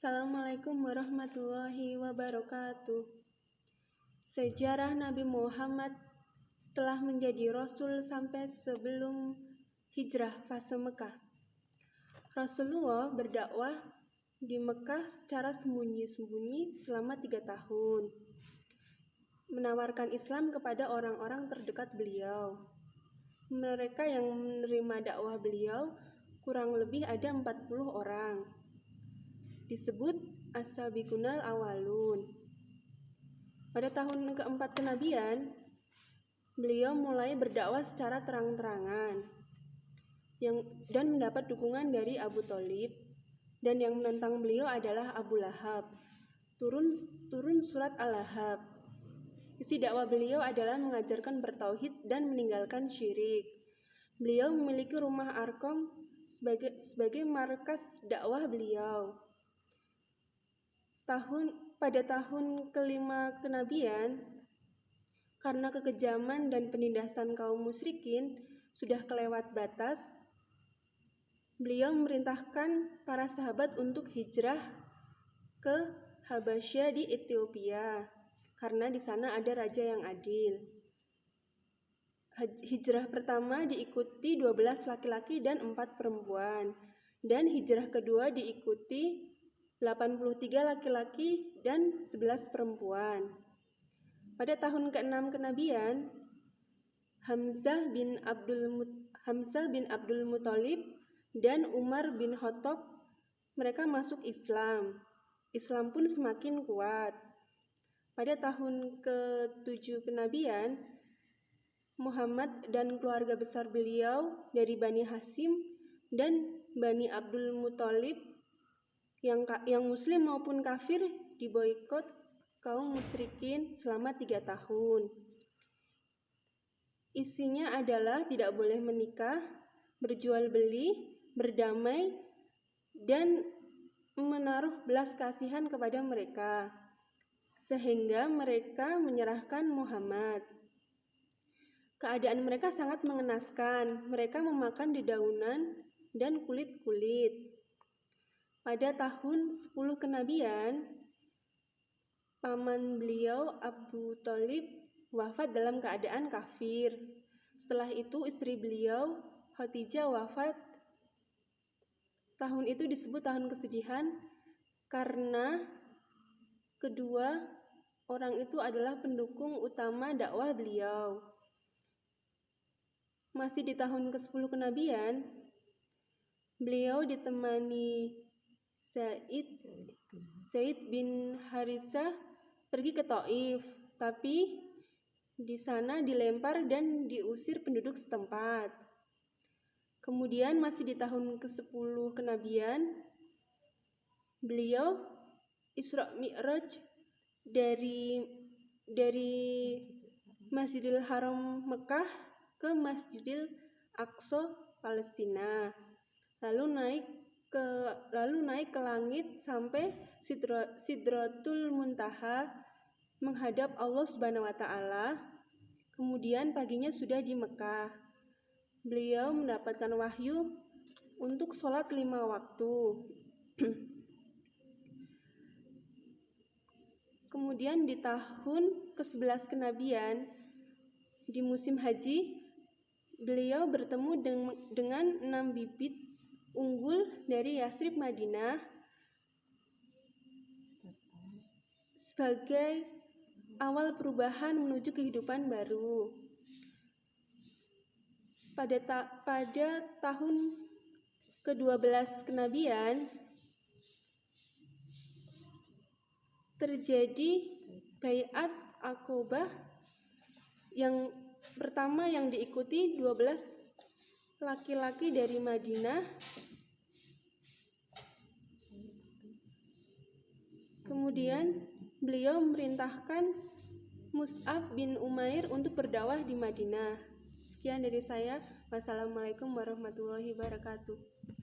Assalamualaikum warahmatullahi wabarakatuh. Sejarah Nabi Muhammad setelah menjadi Rasul sampai sebelum hijrah fase Mekah. Rasulullah berdakwah di Mekah secara sembunyi-sembunyi selama 3 tahun, menawarkan Islam kepada orang-orang terdekat beliau. Mereka yang menerima dakwah beliau kurang lebih ada 40 orang. Disebut as-sabiqunal awalun. Pada tahun keempat kenabian, beliau mulai berdakwah secara terang-terangan dan mendapat dukungan dari Abu Thalib, dan yang menentang beliau adalah Abu Lahab. Turun surat Al-Lahab. Isi dakwah beliau adalah mengajarkan bertauhid dan meninggalkan syirik. Beliau memiliki rumah Arqam sebagai markas dakwah beliau. Pada tahun kelima kenabian, karena kekejaman dan penindasan kaum musyrikin sudah kelewat batas, beliau memerintahkan para sahabat untuk hijrah ke Habasyah di Ethiopia, karena di sana ada raja yang adil. Hijrah pertama diikuti 12 laki-laki dan 4 perempuan, dan hijrah kedua diikuti 83 laki-laki dan 11 perempuan. Pada tahun ke-6 kenabian, Hamzah bin Abdul Muthalib dan Umar bin Khattab mereka masuk Islam. Islam pun semakin kuat. Pada tahun ke-7 kenabian, Muhammad dan keluarga besar beliau dari Bani Hashim dan Bani Abdul Muthalib yang muslim maupun kafir diboikot kaum musyrikin selama 3 tahun. Isinya adalah tidak boleh menikah, berjual beli, berdamai, dan menaruh belas kasihan kepada mereka, sehingga mereka menyerahkan Muhammad. Keadaan mereka sangat mengenaskan. Mereka memakan dedaunan dan kulit-kulit. Pada tahun 10 kenabian, paman beliau Abu Thalib wafat dalam keadaan kafir. Setelah itu istri beliau Khadijah wafat. Tahun itu disebut tahun kesedihan karena kedua orang itu adalah pendukung utama dakwah beliau. Masih di tahun ke-10 kenabian, beliau ditemani Zaid bin Harithah pergi ke Thaif, tapi di sana dilempar dan diusir penduduk setempat. Kemudian masih di tahun ke-10 kenabian, beliau Isra Mi'raj dari Masjidil Haram Mekah ke Masjidil Aqsa Palestina, lalu naik ke langit sampai Sidratul Muntaha menghadap Allah Subhanahu wa taala. Kemudian paginya sudah di Mekah. Beliau mendapatkan wahyu untuk sholat 5 waktu. Kemudian di tahun ke-11 kenabian, di musim haji, beliau bertemu dengan 6 bibit unggul dari Yasrib Madinah sebagai awal perubahan menuju kehidupan baru. Pada tahun ke-12 kenabian terjadi Bai'at Aqobah yang pertama yang diikuti 12 laki-laki dari Madinah. Kemudian beliau memerintahkan Mus'ab bin Umair untuk berdakwah di Madinah. Sekian dari saya. Wassalamualaikum warahmatullahi wabarakatuh.